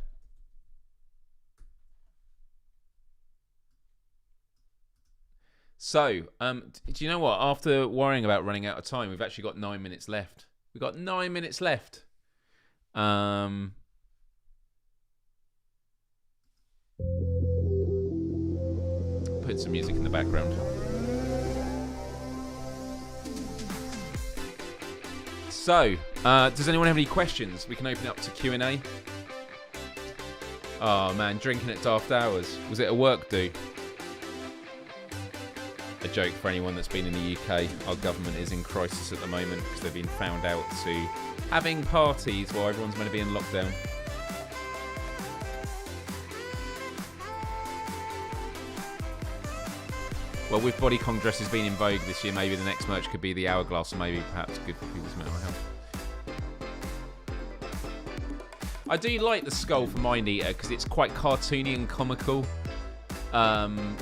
So, do you know what? After worrying about running out of time, we've actually got 9 minutes left. We've got 9 minutes left. put some music in the background. So, does anyone have any questions? We can open it up to Q&A. Oh man, drinking at daft hours. Was it a work do? A joke for anyone that's been in the UK. Our government is in crisis at the moment because they've been found out to having parties while everyone's meant to be in lockdown. Well, with bodycon dresses being in vogue this year, maybe the next merch could be the hourglass, and maybe perhaps good for people's mental health. I do like the skull for Mind Eater because it's quite cartoony and comical. And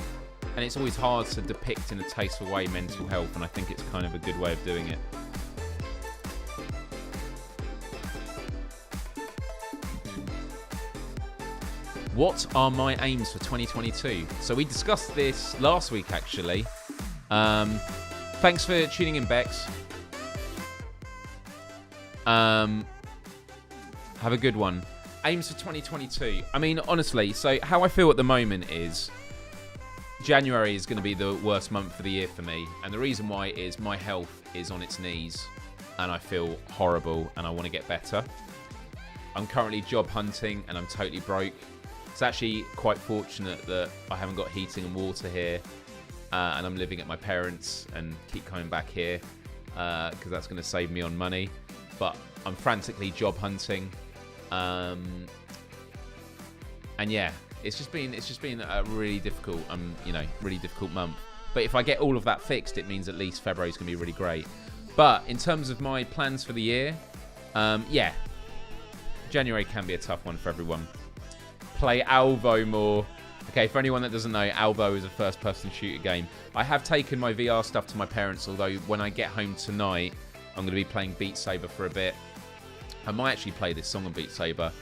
it's always hard to depict in a tasteful way mental health, and I think it's kind of a good way of doing it. What are my aims for 2022? So we discussed this last week, actually. Thanks for tuning in, Bex. Have a good one. Aims for 2022. I mean, honestly, so how I feel at the moment is January is going to be the worst month of the year for me. And the reason why is my health is on its knees and I feel horrible and I want to get better. I'm currently job hunting and I'm totally broke. It's actually quite fortunate that I haven't got heating and water here and I'm living at my parents' and keep coming back here because that's going to save me on money. But I'm frantically job hunting. And yeah, it's just been a really difficult, really difficult month. But if I get all of that fixed, it means at least February's gonna be really great. But in terms of my plans for the year, yeah, January can be a tough one for everyone. Play Alvo more. Okay, for anyone that doesn't know, Alvo is a first-person shooter game. I have taken my VR stuff to my parents, although when I get home tonight, I'm gonna be playing Beat Saber for a bit. I might actually play this song on Beat Saber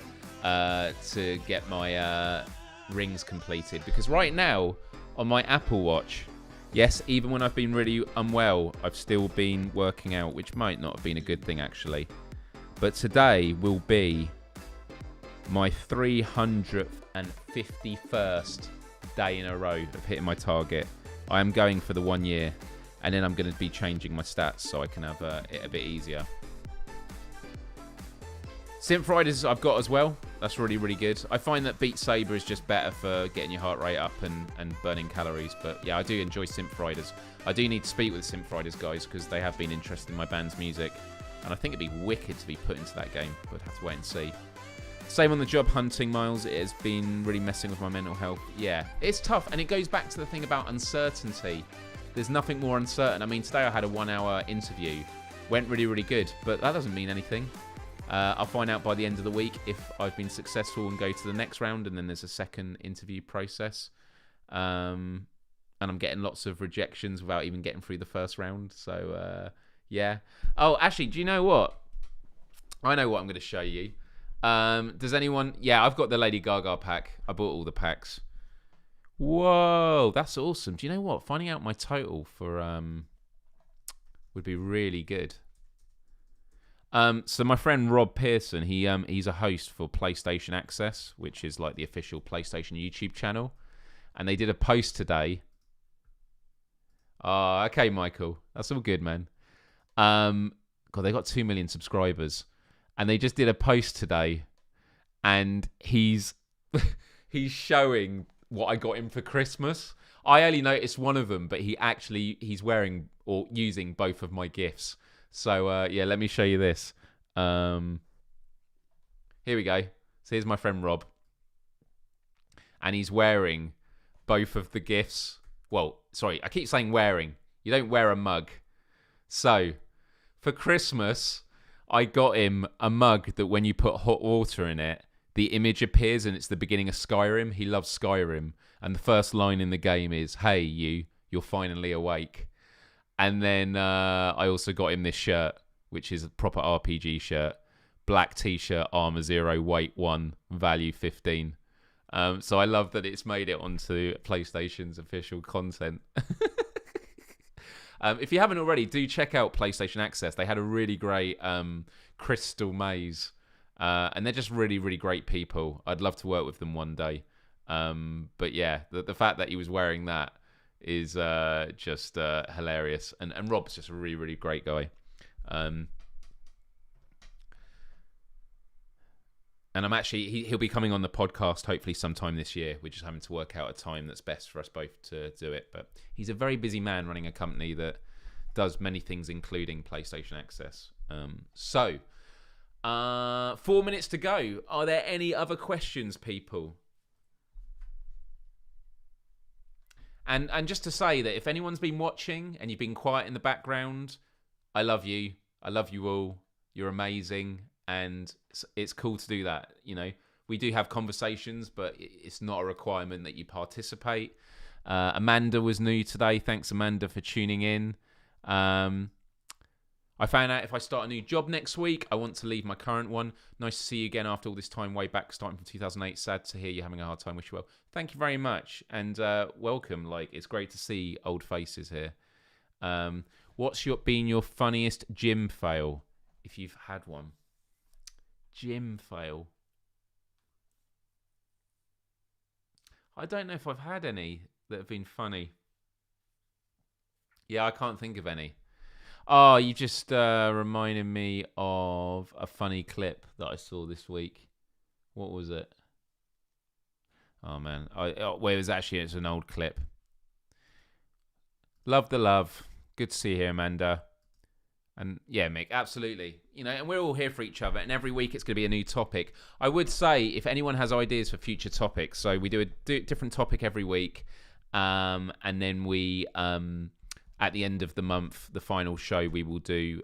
to get my rings completed. Because right now, on my Apple Watch, yes, even when I've been really unwell, I've still been working out, which might not have been a good thing, actually. But today will be my 351st day in a row of hitting my target. I am going for the 1 year, and then I'm going to be changing my stats so I can have it a bit easier. Synth Riders I've got as well. That's really, really good. I find that Beat Saber is just better for getting your heart rate up and burning calories. But yeah, I do enjoy Synth Riders. I do need to speak with the Synth Riders guys because they have been interested in my band's music. And I think it'd be wicked to be put into that game. But I'd have to wait and see. Same on the job hunting, Myles. It has been really messing with my mental health. Yeah, it's tough. And it goes back to the thing about uncertainty. There's nothing more uncertain. I mean, today I had a 1-hour interview. Went really, really good. But that doesn't mean anything. I'll find out by the end of the week if I've been successful and go to the next round, and then there's a second interview process. And I'm getting lots of rejections without even getting through the first round. So, yeah. Oh, actually, do you know what? I know what I'm going to show you. Does anyone... Yeah, I've got the Lady Gaga pack. I bought all the packs. Whoa, that's awesome. Do you know what? Finding out my total for... would be really good. So my friend Rob Pearson, he's a host for PlayStation Access, which is like the official PlayStation YouTube channel. And they did a post today. Oh, okay, Michael. That's all good, man. God, they got 2 million subscribers. And they just did a post today. And he's showing what I got him for Christmas. I only noticed one of them, but he's wearing or using both of my gifts. So, yeah, let me show you this. Here we go. So here's my friend Rob. And he's wearing both of the gifts. Well, sorry, I keep saying wearing. You don't wear a mug. So, for Christmas, I got him a mug that when you put hot water in it, the image appears and it's the beginning of Skyrim. He loves Skyrim. And the first line in the game is, "Hey, you're finally awake." And then I also got him this shirt, which is a proper RPG shirt. Black t-shirt, armor 0, weight 1, value 15. So I love that it's made it onto PlayStation's official content. If you haven't already, do check out PlayStation Access. They had a really great Crystal Maze. And they're just really, really great people. I'd love to work with them one day. But yeah, the fact that he was wearing that is just hilarious. And Rob's just a really, really great guy. And I'm actually, he'll be coming on the podcast hopefully sometime this year. We're just having to work out a time that's best for us both to do it. But he's a very busy man running a company that does many things, including PlayStation Access. 4 minutes to go. Are there any other questions, people? And just to say that if anyone's been watching and you've been quiet in the background, I love you. I love you all. You're amazing. And it's cool to do that. You know, we do have conversations, but it's not a requirement that you participate. Amanda was new today. Thanks, Amanda, for tuning in. I found out if I start a new job next week, I want to leave my current one. Nice to see you again after all this time way back, starting from 2008. Sad to hear you're having a hard time. Wish you well. Thank you very much, and welcome. Like, it's great to see old faces here. What's been your funniest gym fail, if you've had one? Gym fail. I don't know if I've had any that have been funny. Yeah, I can't think of any. Oh, you just reminded me of a funny clip that I saw this week. What was it? Oh, man. It was actually, it's an old clip. Love the love. Good to see you here, Amanda. And yeah, Mick, absolutely. You know, and we're all here for each other. And every week it's going to be a new topic. I would say if anyone has ideas for future topics, so we do a different topic every week. And then we... at the end of the month, the final show, we will do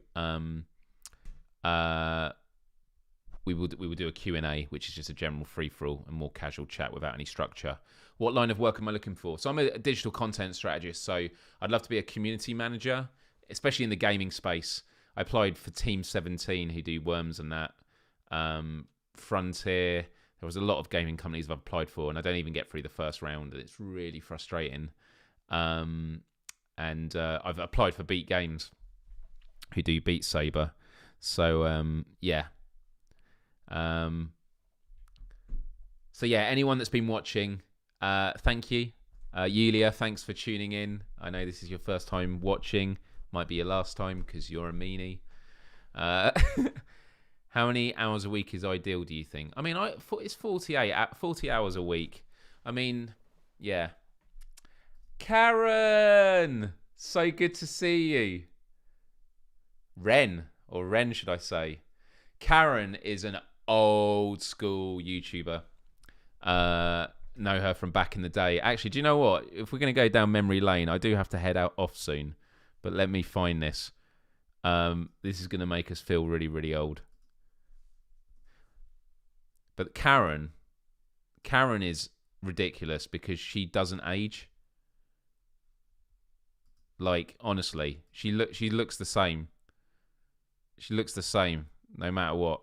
we will do a Q&A, which is just a general free-for-all and more casual chat without any structure. What line of work am I looking for? So I'm a digital content strategist, so I'd love to be a community manager, especially in the gaming space. I applied for Team 17, who do Worms and that. Frontier. There was a lot of gaming companies I've applied for, and I don't even get through the first round. It's really frustrating. And I've applied for Beat Games, who do Beat Saber. So yeah. So yeah, anyone that's been watching, thank you. Yulia, thanks for tuning in. I know this is your first time watching. Might be your last time because you're a meanie. How many hours a week is ideal, do you think? I mean, it's 40 hours a week. I mean, yeah. Karen! So good to see you. Ren should I say. Karen is an old school YouTuber. Know her from back in the day. Actually, do you know what? If we're going to go down memory lane, I do have to head off soon. But let me find this. This is going to make us feel really, really old. But Karen is ridiculous because she doesn't age. Like, honestly, she looks the same. She looks the same no matter what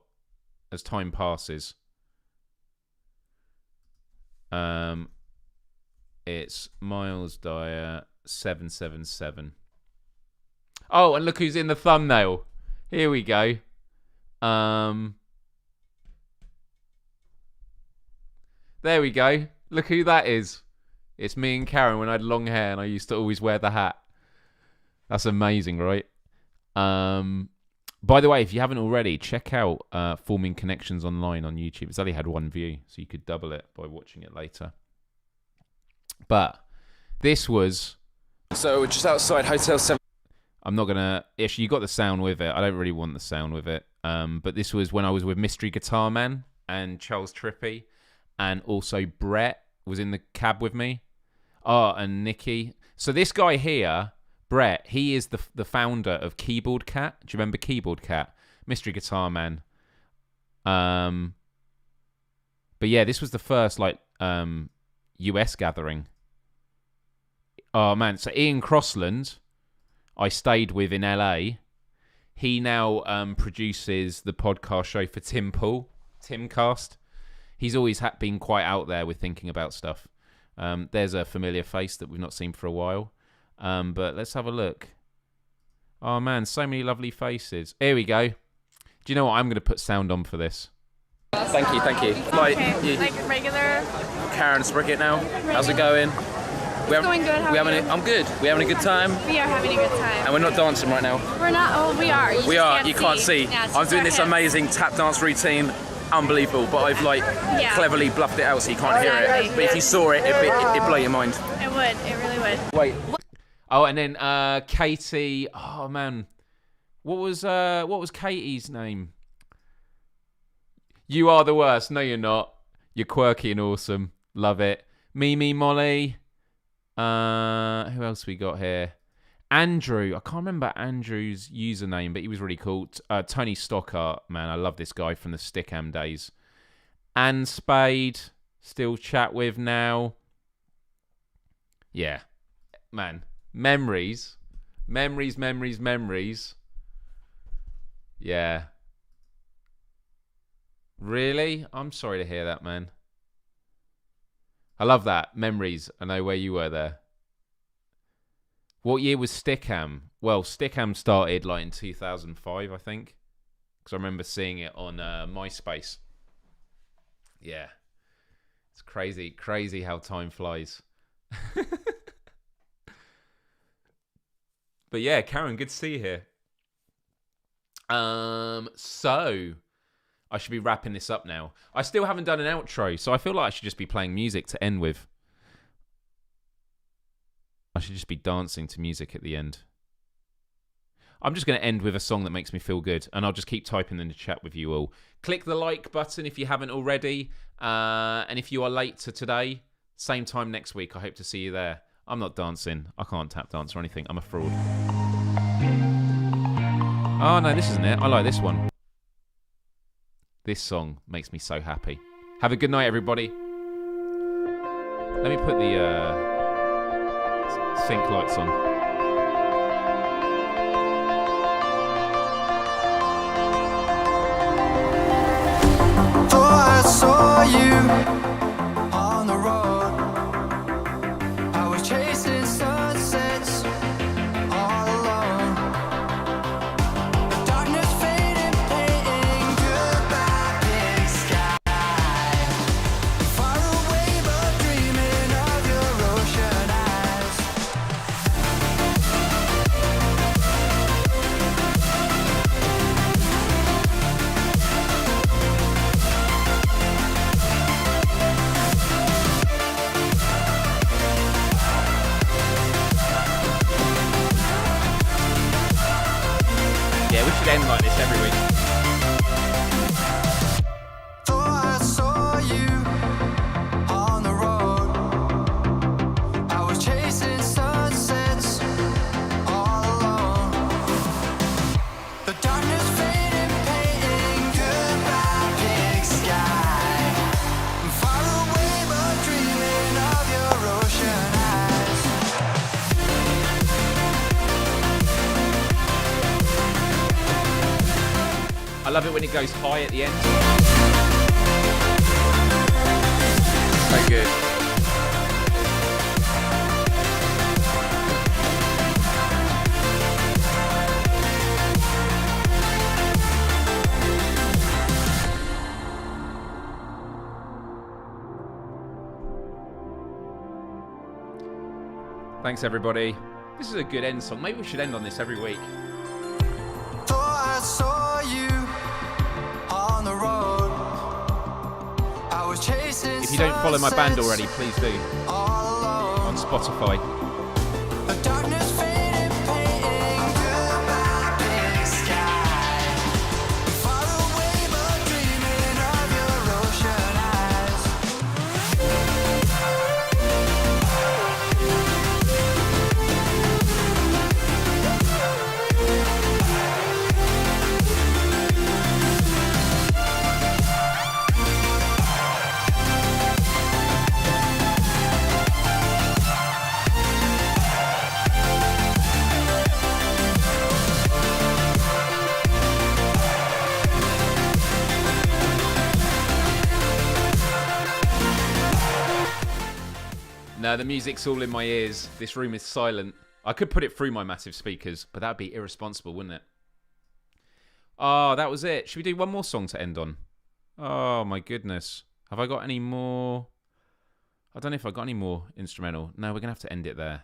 as time passes. It's Myles Dyer 777. Oh, and look who's in the thumbnail. Here we go. There we go. Look who that is. It's me and Karen when I had long hair and I used to always wear the hat. That's amazing, right? By the way, if you haven't already, check out Forming Connections Online on YouTube. It's only had one view, so you could double it by watching it later. But this was... So we're just outside Hotel 7. I'm not going to... Ish, you got the sound with it. I don't really want the sound with it. But this was when I was with Mystery Guitar Man and Charles Trippy. And also Brett was in the cab with me. Oh, and Nikki. So this guy here... Brett, he is the founder of Keyboard Cat. Do you remember Keyboard Cat? Mystery Guitar Man. But yeah, this was the first US gathering. Oh man, so Ian Crossland, I stayed with in LA. He now produces the podcast show for Tim Pool, Timcast. He's always been quite out there with thinking about stuff. There's a familiar face that we've not seen for a while. But let's have a look. Oh man, so many lovely faces. Here we go. Do you know what? I'm going to put sound on for this. Thank you. Okay. Like regular. Karen Sprickett now. How's it going? going good. How are you? I'm good. We're having a good time, We are having a good time. and we're not dancing right now. We're not. Oh, we are. You We just are. You can't see. Yeah, it's I'm just doing our this hips. amazing tap dance routine. Unbelievable, but I've cleverly bluffed it out so you can't hear it. Exactly. But if you saw it, it'd blow your mind. It would. It really would. Wait. Oh, and then Katie. Oh man, what was Katie's name? You are the worst. No, you're not. You're quirky and awesome. Love it. Mimi, Molly. Who else we got here? Andrew. I can't remember Andrew's username, but he was really cool. Tony Stockhart. Man, I love this guy from the Stickam days. Anne Spade. Still chat with now. Yeah. Man. Memories. Memories. Yeah. Really? I'm sorry to hear that, man. I love that. Memories. I know where you were there. What year was Stickam? Well, Stickam started like in 2005, I think. Because I remember seeing it on MySpace. Yeah. It's crazy how time flies. But yeah, Karen, good to see you here. So I should be wrapping this up now. I still haven't done an outro, so I feel like I should just be playing music to end with. I should just be dancing to music at the end. I'm just going to end with a song that makes me feel good, and I'll just keep typing in the chat with you all. Click the like button if you haven't already, and if you are late to today, same time next week, I hope to see you there. I'm not dancing. I can't tap dance or anything. I'm a fraud. Oh, no, this isn't it. I like this one. This song makes me so happy. Have a good night, everybody. Let me put the sync lights on. Thought I saw you on the road. I was chasing sunsets all alone. The darkness faded, painting goodbye big sky. Far away but dreaming of your ocean eyes. Yeah, we should end like this every week. Thought I saw you on the road. I was chasing sunsets all alone. The darkness faded, painting goodbye big sky. Far away but dreaming of your ocean eyes. I love it when it goes high at the end. So good. Thanks, everybody. This is a good end song. Maybe we should end on this every week. Thought I saw you on the road. I was chasing If you don't follow my band already, please do. all alone. On Spotify. The darkness faded, painting goodbye big sky. Far away but dreaming of your ocean eyes. No, the music's all in my ears. This room is silent. I could put it through my massive speakers, but that'd be irresponsible, wouldn't it? Oh, that was it. Should we do one more song to end on? Oh, my goodness. Have I got any more? I don't know if I got any more instrumental. No, we're going to have to end it there.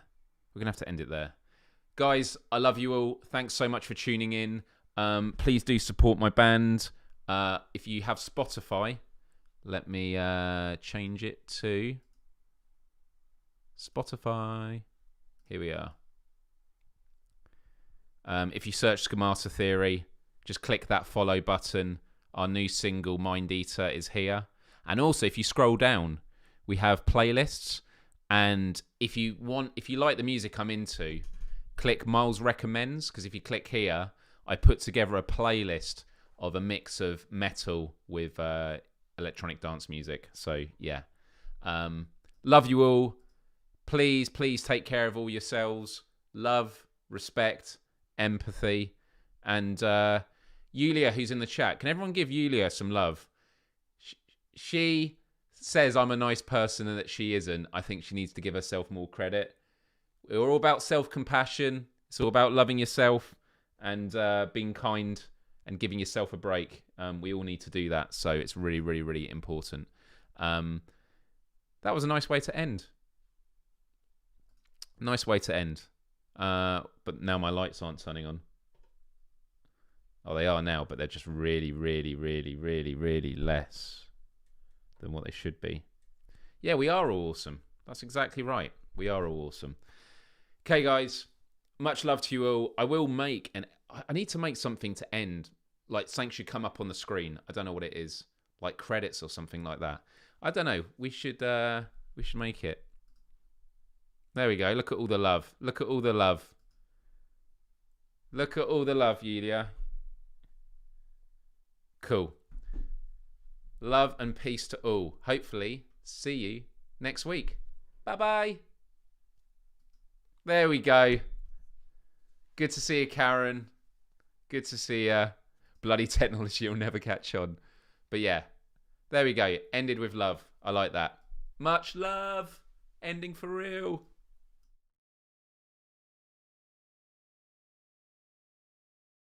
We're going to have to end it there. Guys, I love you all. Thanks so much for tuning in. Please do support my band. If you have Spotify, let me change it to Spotify. Here we are. If you search Schemata Theory, just click that follow button. Our new single, Mind Eater, is here. And also, if you scroll down, we have playlists. And if you like the music I'm into, click Myles Recommends, because if you click here, I put together a playlist of a mix of metal with electronic dance music. So, yeah. Love you all. Please take care of all yourselves. Love, respect, empathy. And Yulia, who's in the chat, can everyone give Yulia some love? She says I'm a nice person and that she isn't. I think she needs to give herself more credit. We're all about self-compassion. It's all about loving yourself and being kind and giving yourself a break. We all need to do that. So it's really, really, really important. That was a nice way to end. Nice way to end. But now my lights aren't turning on. Oh, they are now, but they're just really, really, really, really, really less than what they should be. Yeah, we are all awesome. That's exactly right. We are all awesome. Okay, guys. Much love to you all. I will make I need to make something to end. Like, something should come up on the screen. I don't know what it is. Like credits or something like that. I don't know. We should make it. There we go. Look at all the love. Look at all the love. Look at all the love, Yulia. Cool. Love and peace to all. Hopefully, see you next week. Bye-bye. There we go. Good to see you, Karen. Good to see you. Bloody technology will never catch on. But yeah, there we go. Ended with love. I like that. Much love. Ending for real.